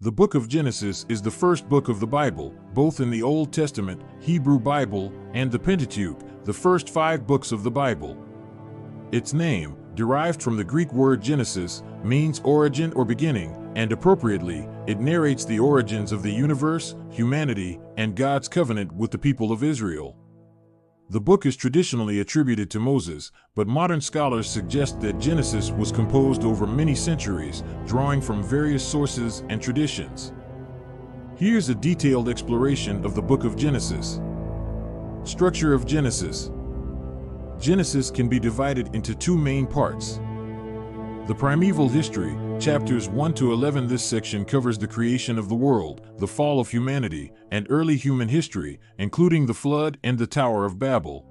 The book of Genesis is the first book of the Bible, both in the Old Testament, Hebrew Bible, and the Pentateuch, the first 5 books of the Bible. Its name, derived from the Greek word Genesis, means origin or beginning, and appropriately, it narrates the origins of the universe, humanity, and God's covenant with the people of Israel. The book is traditionally attributed to Moses, but modern scholars suggest that Genesis was composed over many centuries, drawing from various sources and traditions. Here's a detailed exploration of the book of Genesis. Structure of Genesis. Genesis can be divided into 2 main parts. The primeval history, chapters 1 to 11. This section covers the creation of the world, the fall of humanity, and early human history, including the flood and the Tower of Babel.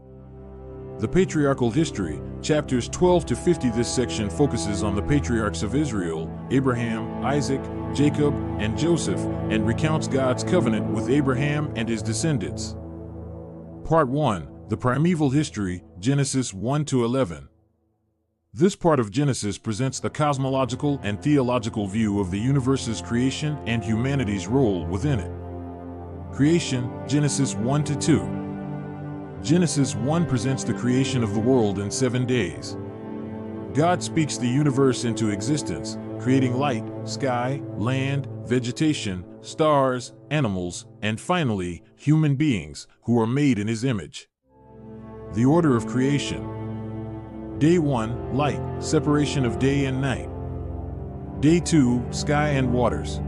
The patriarchal history, chapters 12 to 50. This section focuses on the patriarchs of Israel, Abraham, Isaac, Jacob, and Joseph, and recounts God's covenant with Abraham and his descendants. Part 1, the primeval history, Genesis 1 to 11. This part of Genesis presents the cosmological and theological view of the universe's creation and humanity's role within it. Creation, Genesis 1 to 2. Genesis 1 presents the creation of the world in 7 days. God speaks the universe into existence, creating light, sky, land, vegetation, stars, animals, and finally, human beings, who are made in His image. The order of creation. Day 1, light, separation of day and night. Day 2, sky and waters.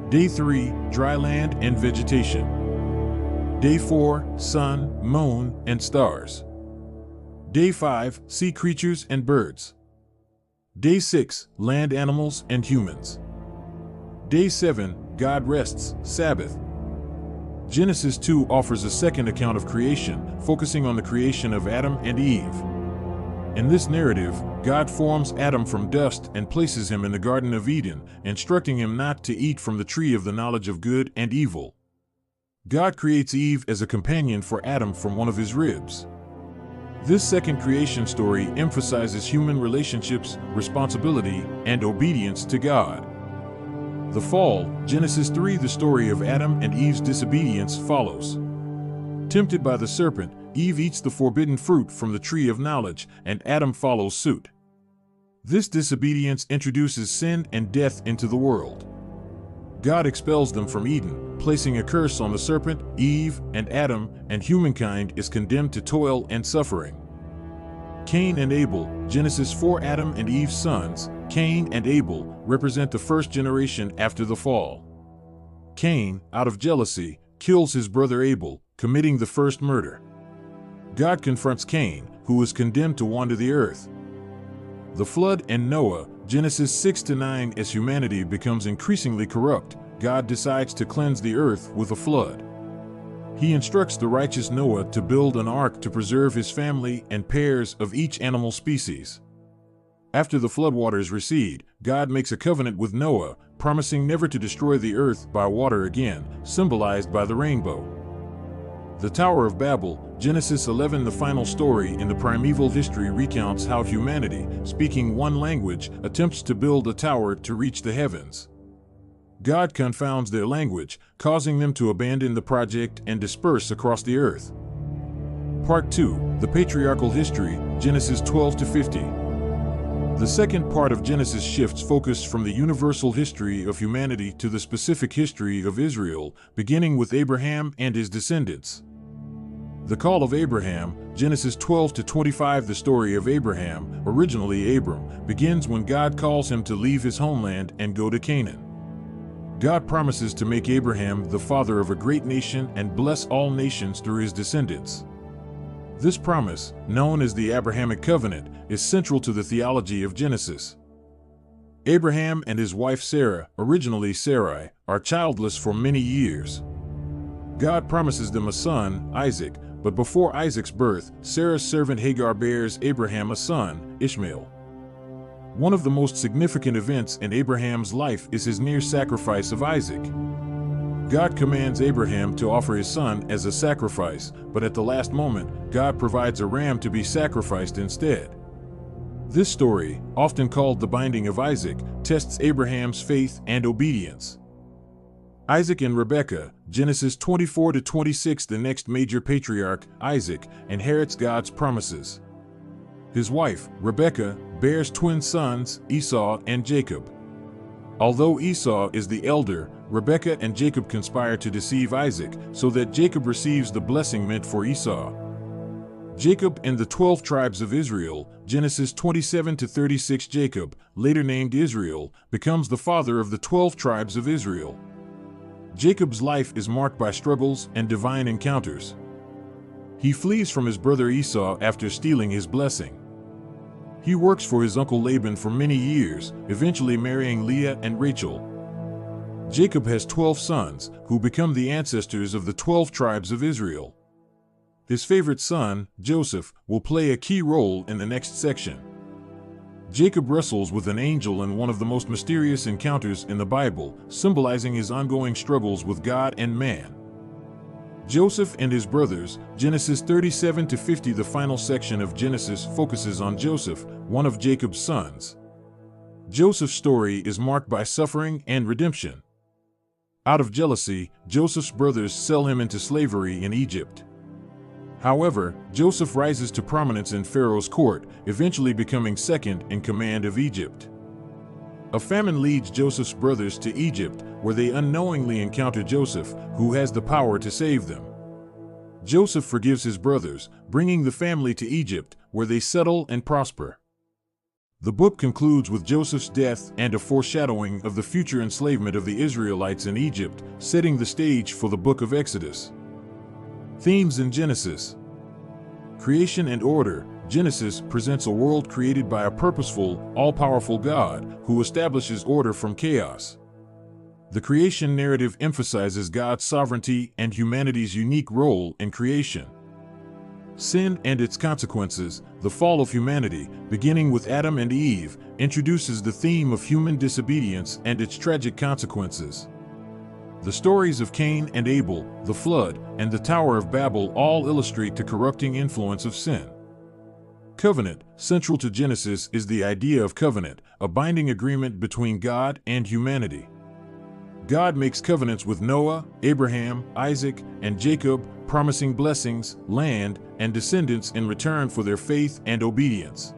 Day 3, dry land and vegetation. Day 4, sun, moon, and stars. Day 5, sea creatures and birds. Day 6, land animals and humans. Day 7, God rests, Sabbath. Genesis 2 offers a second account of creation, focusing on the creation of Adam and Eve. In this narrative, God forms Adam from dust and places him in the Garden of Eden, instructing him not to eat from the tree of the knowledge of good and evil. God creates Eve as a companion for Adam from one of his ribs. This second creation story emphasizes human relationships, responsibility, and obedience to God. The fall, Genesis 3. The story of Adam and Eve's disobedience follows. Tempted by the serpent, Eve eats the forbidden fruit from the tree of knowledge, and Adam follows suit. This disobedience introduces sin and death into the world. God expels them from Eden, placing a curse on the serpent, Eve, and Adam, and humankind is condemned to toil and suffering. Cain and Abel, Genesis 4. Adam and Eve's sons, Cain and Abel, represent the first generation after the fall. Cain, out of jealousy, kills his brother Abel, committing the first murder. God confronts Cain, who is condemned to wander the earth. The flood and Noah, Genesis 6 to 9. As humanity becomes increasingly corrupt, God decides to cleanse the earth with a flood. He instructs the righteous Noah to build an ark to preserve his family and pairs of each animal species. After the floodwaters recede, God makes a covenant with Noah, promising never to destroy the earth by water again, symbolized by the rainbow. The Tower of Babel, Genesis 11. The final story in the primeval history recounts how humanity, speaking one language, attempts to build a tower to reach the heavens. God confounds their language, causing them to abandon the project and disperse across the earth. Part 2, the patriarchal history, Genesis 12 to 50. The second part of Genesis shifts focus from the universal history of humanity to the specific history of Israel, beginning with Abraham and his descendants. The call of Abraham, Genesis 12 to 25. The story of Abraham, originally Abram, begins when God calls him to leave his homeland and go to Canaan. God promises to make Abraham the father of a great nation and bless all nations through his descendants. This promise, known as the Abrahamic covenant, is central to the theology of Genesis. Abraham and his wife Sarah, originally Sarai, are childless for many years. God promises them a son, Isaac, but before Isaac's birth, Sarah's servant Hagar bears Abraham a son, Ishmael. One of the most significant events in Abraham's life is his near sacrifice of Isaac. God commands Abraham to offer his son as a sacrifice, but at the last moment, God provides a ram to be sacrificed instead. This story, often called the binding of Isaac, tests Abraham's faith and obedience. Isaac and Rebekah, Genesis 24-26. The next major patriarch, Isaac, inherits God's promises. His wife, Rebekah, bears twin sons, Esau and Jacob. Although Esau is the elder, Rebekah and Jacob conspire to deceive Isaac so that Jacob receives the blessing meant for Esau. Jacob and the 12 tribes of Israel, Genesis 27-36. Jacob, later named Israel, becomes the father of the 12 tribes of Israel. Jacob's life is marked by struggles and divine encounters. He flees from his brother Esau after stealing his blessing. He works for his uncle Laban for many years, eventually marrying Leah and Rachel. Jacob has 12 sons, who become the ancestors of the 12 tribes of Israel. His favorite son, Joseph, will play a key role in the next section. Jacob wrestles with an angel in one of the most mysterious encounters in the Bible, symbolizing his ongoing struggles with God and man. Joseph and his brothers, Genesis 37-50. The final section of Genesis focuses on Joseph, one of Jacob's sons. Joseph's story is marked by suffering and redemption. Out of jealousy, Joseph's brothers sell him into slavery in Egypt. However, Joseph rises to prominence in Pharaoh's court, eventually becoming second in command of Egypt. A famine leads Joseph's brothers to Egypt, where they unknowingly encounter Joseph, who has the power to save them. Joseph forgives his brothers, bringing the family to Egypt, where they settle and prosper. The book concludes with Joseph's death and a foreshadowing of the future enslavement of the Israelites in Egypt, setting the stage for the book of Exodus. Themes in Genesis. Creation and order. Genesis presents a world created by a purposeful, all-powerful God who establishes order from chaos. The creation narrative emphasizes God's sovereignty and humanity's unique role in creation. Sin and its consequences. The fall of humanity, beginning with Adam and Eve, introduces the theme of human disobedience and its tragic consequences. The stories of Cain and Abel, the flood, and the Tower of Babel all illustrate the corrupting influence of sin. Covenant. Central to Genesis is the idea of covenant, a binding agreement between God and humanity. God makes covenants with Noah, Abraham, Isaac, and Jacob, promising blessings, land, and descendants in return for their faith and obedience.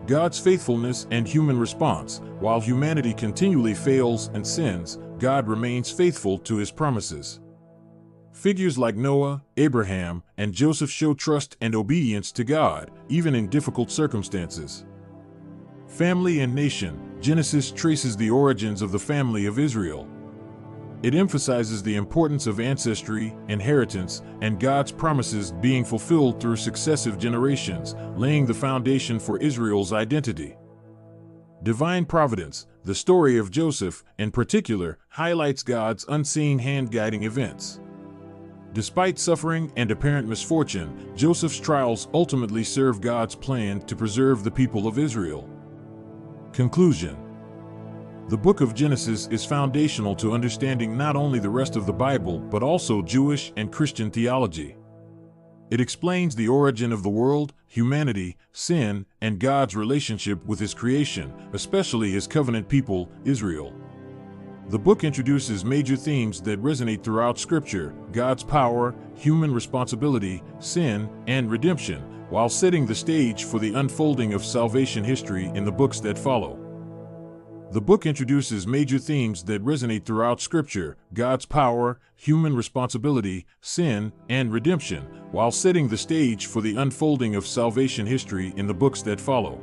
God's faithfulness and human response. While humanity continually fails and sins, God remains faithful to his promises. Figures like Noah, Abraham, and Joseph show trust and obedience to God, even in difficult circumstances. Family and nation. Genesis traces the origins of the family of Israel. It emphasizes the importance of ancestry, inheritance, and God's promises being fulfilled through successive generations, laying the foundation for Israel's identity. Divine providence. The story of Joseph, in particular, highlights God's unseen hand guiding events. Despite suffering and apparent misfortune, Joseph's trials ultimately serve God's plan to preserve the people of Israel. Conclusion. The book of Genesis is foundational to understanding not only the rest of the Bible but also Jewish and Christian theology. It explains the origin of the world, humanity, sin, and God's relationship with his creation, especially his covenant people, Israel. The book introduces major themes that resonate throughout Scripture: God's power, human responsibility, sin, and redemption, while setting the stage for the unfolding of salvation history in the books that follow. The book introduces major themes that resonate throughout Scripture: God's power, human responsibility, sin, and redemption, while setting the stage for the unfolding of salvation history in the books that follow.